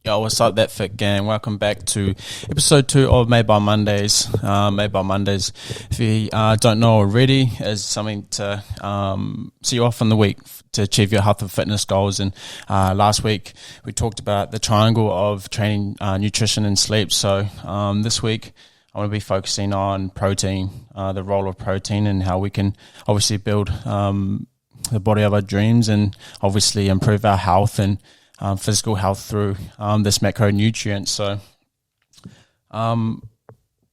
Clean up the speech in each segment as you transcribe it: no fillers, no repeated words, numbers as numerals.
Yo, what's up, that fit gang? Welcome back to episode 2 of Made by Mondays. Made by Mondays, if you don't know already, is something to see you off in the week to achieve your health and fitness goals. And last week we talked about the triangle of training, nutrition, and sleep. So this week I want to be focusing on protein, the role of protein, and how we can obviously build the body of our dreams, and obviously improve our health and physical health through this macronutrient. So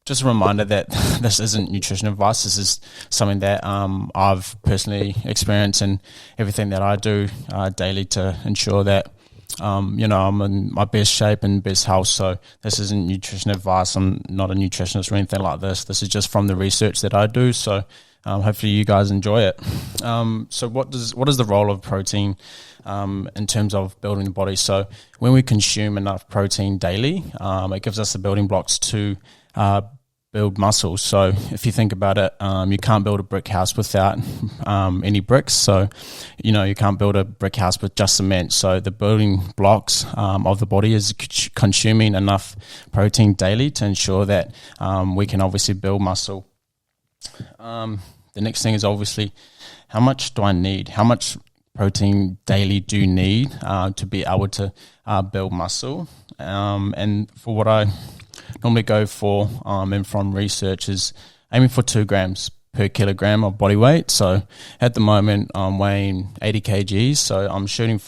just a reminder that this isn't nutrition advice. This is something that I've personally experienced, and everything that I do daily to ensure that I'm in my best shape and best health. So this isn't nutrition advice. I'm not a nutritionist or anything like this. This is just from the research that I do. So hopefully you guys enjoy it. So what is the role of protein in terms of building the body? So when we consume enough protein daily, it gives us the building blocks to build muscle. So if you think about it, you can't build a brick house without any bricks. So, you can't build a brick house with just cement. So the building blocks of the body is consuming enough protein daily to ensure that we can obviously build muscle. The next thing is obviously, how much do I need? How much protein daily do you need to be able to build muscle? And for what I normally go for, and from research, is aiming for 2 grams per kilogram of body weight. So at the moment I'm weighing 80 kgs, so I'm shooting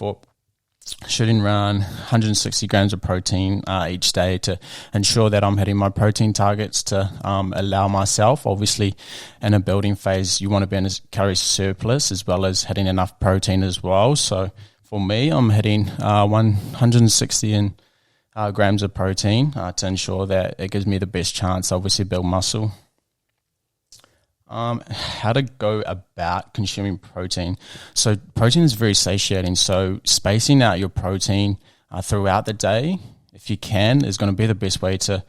around 160 grams of protein each day to ensure that I'm hitting my protein targets, to allow myself, obviously in a building phase, you want to be in a calorie surplus as well as hitting enough protein as well. So for me, I'm hitting 160 grams of protein to ensure that it gives me the best chance to obviously build muscle. How to go about consuming protein. So protein is very satiating. So spacing out your protein throughout the day, if you can, is going to be the best way to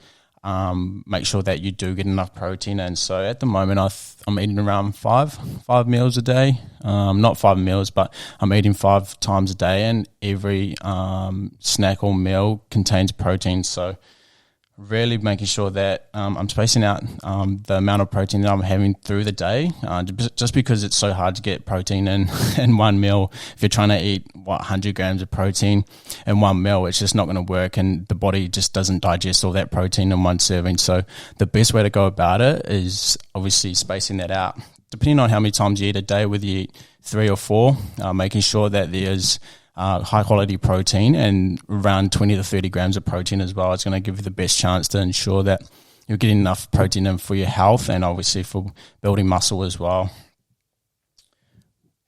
make sure that you do get enough protein. And so at the moment, I'm eating around five meals a day. Not 5 meals, but I'm eating 5 times a day, and every snack or meal contains protein. So really making sure that I'm spacing out the amount of protein that I'm having through the day, just because it's so hard to get protein in one meal. If you're trying to eat 100 grams of protein in one meal, it's just not going to work, and the body just doesn't digest all that protein in one serving. So the best way to go about it is obviously spacing that out, depending on how many times you eat a day, whether you eat 3 or 4, making sure that there's high quality protein and around 20 to 30 grams of protein as well. It's going to give you the best chance to ensure that you're getting enough protein in for your health and obviously for building muscle as well.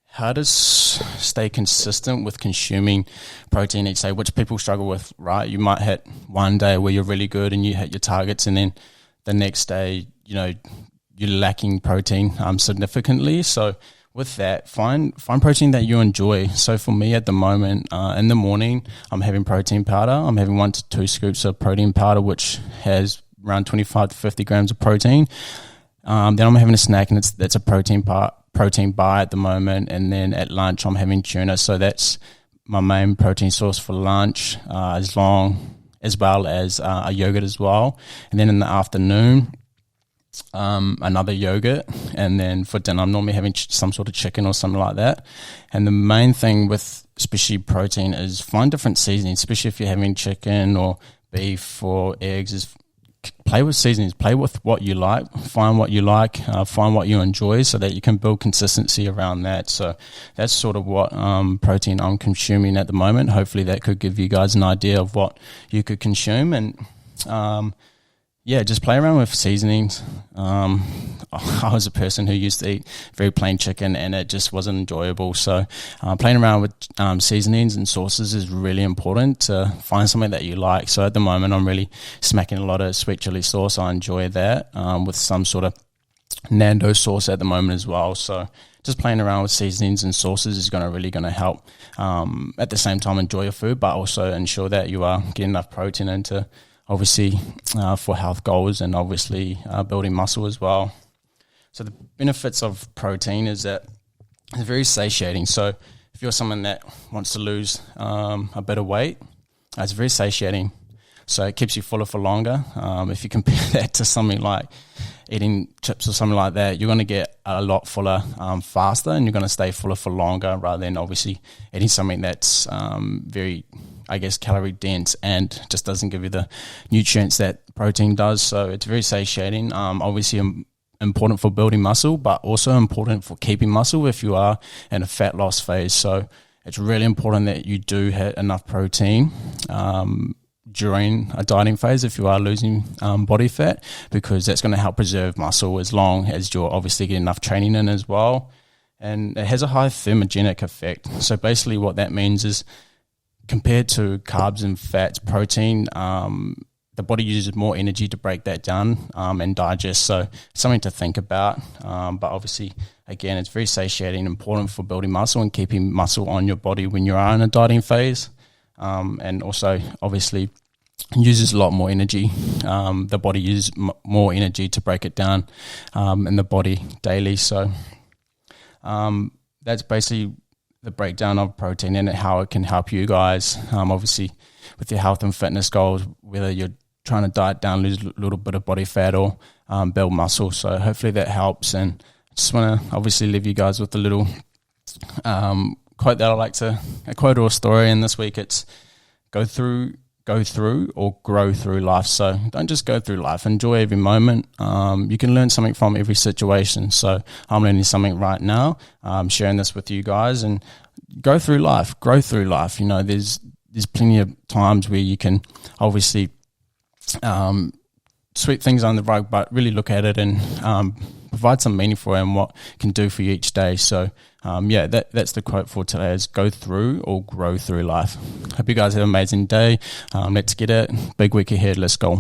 How to stay consistent with consuming protein each day, which people struggle with, right? You might hit one day where you're really good and you hit your targets, and then the next day, you're lacking protein significantly. So with that, find protein that you enjoy. So for me at the moment, in the morning, I'm having protein powder. I'm having 1 to 2 scoops of protein powder, which has around 25 to 50 grams of protein. Then I'm having a snack, and that's a protein bar at the moment. And then at lunch, I'm having tuna. So that's my main protein source for lunch, as well as a yogurt as well. And then in the afternoon, another yogurt, and then for dinner I'm normally having some sort of chicken or something like that. And the main thing with especially protein is find different seasonings, especially if you're having chicken or beef or eggs, is play with seasonings, play with what you like, find what you like, find what you enjoy, so that you can build consistency around that. So that's sort of what protein I'm consuming at the moment. Hopefully that could give you guys an idea of what you could consume. And just play around with seasonings. I was a person who used to eat very plain chicken, and it just wasn't enjoyable. So playing around with seasonings and sauces is really important to find something that you like. So at the moment, I'm really smacking a lot of sweet chili sauce. I enjoy that, with some sort of Nando sauce at the moment as well. So just playing around with seasonings and sauces is really going to help. At the same time, enjoy your food, but also ensure that you are getting enough protein into, obviously, for health goals, and obviously building muscle as well. So the benefits of protein is that it's very satiating. So if you're someone that wants to lose a bit of weight, it's very satiating. So it keeps you fuller for longer. If you compare that to something like eating chips or something like that, you're going to get a lot fuller faster, and you're going to stay fuller for longer, rather than obviously eating something that's very, I guess, calorie dense and just doesn't give you the nutrients that protein does. So it's very satiating. Obviously important for building muscle, but also important for keeping muscle if you are in a fat loss phase. So it's really important that you do hit enough protein during a dieting phase if you are losing body fat, because that's going to help preserve muscle as long as you're obviously getting enough training in as well. And it has a high thermogenic effect. So basically what that means is, compared to carbs and fats, protein, the body uses more energy to break that down and digest. So something to think about. But obviously, again, it's very satiating, important for building muscle and keeping muscle on your body when you are in a dieting phase. And also, obviously, uses a lot more energy. The body uses more energy to break it down in the body daily. So that's basically the breakdown of protein and how it can help you guys, obviously, with your health and fitness goals, whether you're trying to diet down, lose a little bit of body fat, or build muscle. So hopefully that helps. And I just want to obviously leave you guys with a little quote that I like to, a quote or a story. And this week it's go through or grow through life. So don't just go through life, enjoy every moment. You can learn something from every situation. So I'm learning something right now. I'm sharing this with you guys, and go through life, grow through life. You know, there's plenty of times where you can obviously sweep things under the rug, but really look at it and provide some meaning for it and what it can do for you each day. So that's the quote for today, is go through or grow through life. Hope you guys have an amazing day. Let's get it. Big week ahead. Let's go.